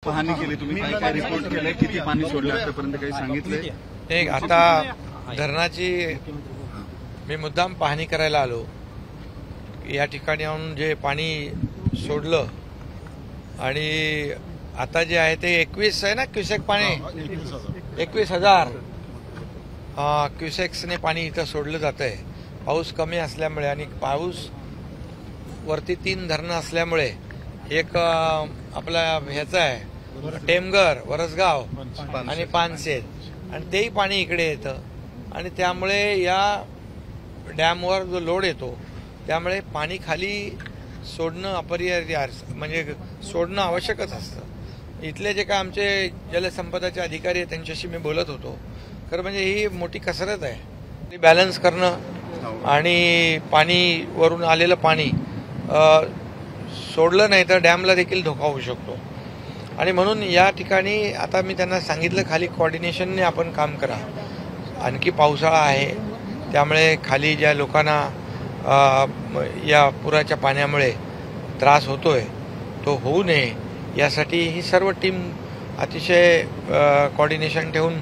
पाहणी केली तुम्ही, काय काय रिपोर्ट केले, किती पाणी सोडलं आतापर्यंत काही सांगितलंय? एक आता धरणाची मी मुद्दाम पाहणी करायला आलो. या ठिकाणी येऊन जे पाणी सोडलं आणि आता जे आहे ते 21 आहे ना क्युसेक पाणी, 21,000 क्युसेक्सने पाणी इथं सोडलं जात आहे. पाऊस कमी असल्यामुळे आणि पाऊस वरती 3 धरणं असल्यामुळे एक आपला ह्याचा आहे टेमघर, वरसगाव आणि पानशेत, आणि तेही पाणी इकडे येतं आणि त्यामुळे या डॅमवर जो लोड येतो त्यामुळे पाणी खाली सोडणं अपरिहार्य, म्हणजे सोडणं आवश्यकच असतं. इथले जे काय आमचे जलसंपदाचे अधिकारी आहेत त्यांच्याशी मी बोलत होतो. खरं म्हणजे ही मोठी कसरत आहे, बॅलन्स करणं आणि पाणी वरून आलेलं पाणी सोडलं नाही तर डॅमला देखील धोका होऊ शकतो. आणि म्हणून या ठिकाणी आता मी त्यांना सांगितलं खाली कोऑर्डिनेशनने आपण काम करा. आणखी पावसाळा आहे त्यामुळे खाली ज्या लोकांना या पुराच्या पाण्यामुळे त्रास होतोय तो होऊ नये यासाठी ही सर्व टीम अतिशय कोऑर्डिनेशन ठेवून,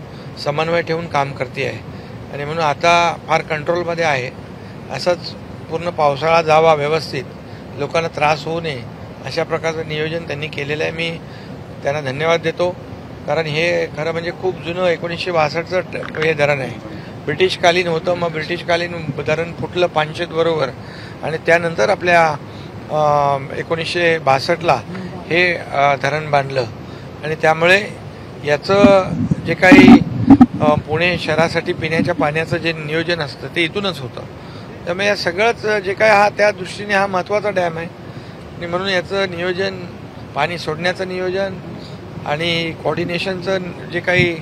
समन्वय ठेवून काम करते आहे. आणि म्हणून आता फार कंट्रोलमध्ये आहे. असंच पूर्ण पावसाळा जावा व्यवस्थित, लोकांना त्रास होऊ नये अशा प्रकारचं नियोजन त्यांनी केलेलं आहे. मी त्यांना धन्यवाद देतो, कारण हे खरं म्हणजे खूप जुनं 1962चं हे धरण आहे. ब्रिटिशकालीन होतं, मग ब्रिटिशकालीन धरण फुटलं पानशेत बरोबर आणि त्यानंतर आपल्या 1962ला हे धरण बांधलं. आणि त्यामुळे याचं जे काही पुणे शहरासाठी पिण्याच्या पाण्याचं जे नियोजन असतं ते इथूनच होतं. त्यामुळे या सगळंच जे काय हा त्या दृष्टीने हा महत्त्वाचा डॅम आहे आणि म्हणून याचं नियोजन, पाणी सोडण्याचं नियोजन आणि कोऑर्डिनेशनचं जे काही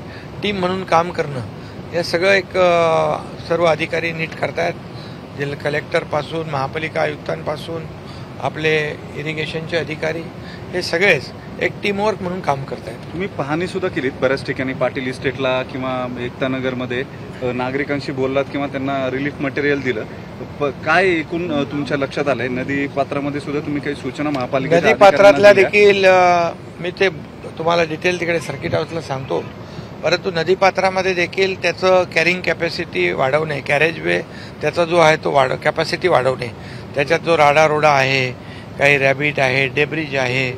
टीम म्हणून काम करणं, हे सगळं एक सर्व अधिकारी नीट करतायत. जिल्हा कलेक्टरपासून महापालिका आयुक्तांपासून आपले इरिगेशनचे अधिकारी हे सगळेच एक टीमवर्क म्हणून काम करतायत. तुम्ही पाहणी सुद्धा केलीत बऱ्याच ठिकाणी, पाटील इस्टेटला किंवा एकतानगरमध्ये नागरिकांशी बोललात किंवा त्यांना रिलीफ मटेरियल दिलं. काय एकूण तुमच्या लक्षात आलंय? नदी पात्रामध्ये सुद्धा तुम्ही काही सूचना महापालिका नदी पात्रातल्या देखील मी ते तुम्हाला डिटेल तिकडे सर्किट हाऊसला सांगतो. परंतु नदीपात्रामध्ये देखील त्याचं कॅरिंग कॅपॅसिटी वाढवणे, कॅरेज वे त्याचा जो आहे तो कॅपॅसिटी वाढवणे, त्याच्यात जो राडारोडा आहे, काही रॅबिट आहे, डेब्रिज आहे,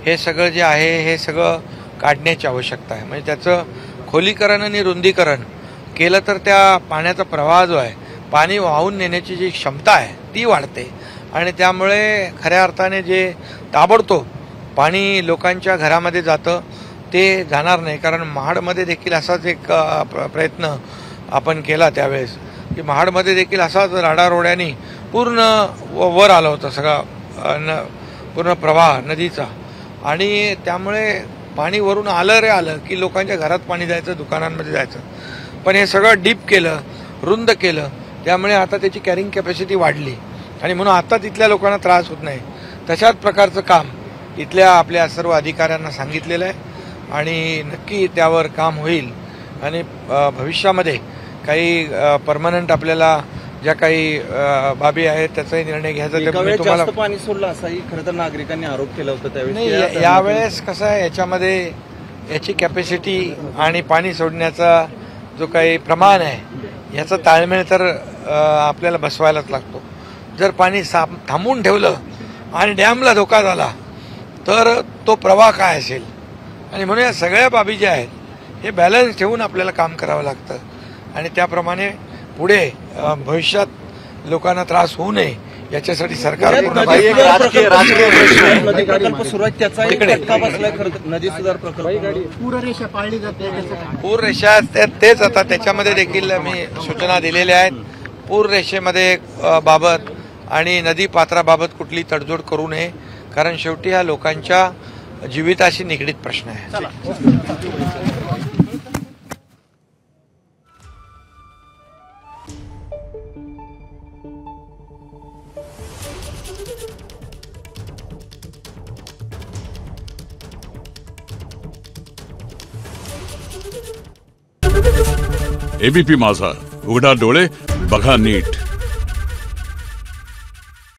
हे सगळं जे आहे हे सगळं काढण्याची आवश्यकता आहे. म्हणजे त्याचं खोलीकरण आणि रुंदीकरण केलं तर त्या पाण्याचा प्रवाह जो आहे, पाणी वाहून नेण्याची जी क्षमता आहे ती वाढते आणि त्यामुळे खऱ्या अर्थाने जे ताबडतोब पाणी लोकांच्या घरामध्ये जातं ते जाणार नाही. कारण महाडमध्ये देखील असाच एक प्रयत्न आपण केला त्यावेळेस, की महाडमध्ये देखील असाच राडारोड्याने पूर्ण वर आलं होतं सगळा पूर्ण प्रवाह नदीचा, आणि त्यामुळे पाणी वरून आलं रे आलं की लोकांच्या घरात पाणी जायचं, दुकानांमध्ये जायचं. पण हे सगळं डीप केलं, रुंद केलं, त्यामुळे आता त्याची कॅरिंग कॅपॅसिटी वाढली आणि म्हणून आता तिथल्या लोकांना त्रास होत नाही. तशाच प्रकारचं काम इथल्या आपल्या सर्व अधिकाऱ्यांना सांगितलेलं आहे आणि नक्की त्यावर काम होईल. आणि भविष्यामध्ये काही परमनंट आपल्याला ज्या काही बाबी आहेत त्याचाही निर्णय घ्यायचा. तुम्हाला पाणी सोडलं असाही खरं तर नागरिकांनी आरोप केला होता त्यावेळेस. नाही, यावेळेस कसं आहे, याच्यामध्ये याची कॅपॅसिटी आणि पाणी सोडण्याचा जो काही प्रमाण आहे याचा ताळमेळ तर आपल्याला बसवायलाच लागतो. जर पाणी थांबवून ठेवलं आणि डॅमला धोका झाला तर तो प्रवाह काय असेल. आणि म्हणून या सगळ्या बाबी ज्या आहेत हे बॅलन्स ठेवून आपल्याला काम करावं लागतं आणि त्याप्रमाणे पुढे भविष्यात लोकांना त्रास होऊ नये याच्यासाठी सरकार पूररेषा तेच आता त्याच्यामध्ये देखील मी सूचना दिलेल्या आहेत. पूररेषेमध्ये बाबत आणि नदी पात्राबाबत कुठली तडजोड करू नये, कारण शेवटी हा लोकांच्या जीविताशी निगडीत प्रश्न आहे. एबीपी माझा, उघडा डोळे बघा नीट.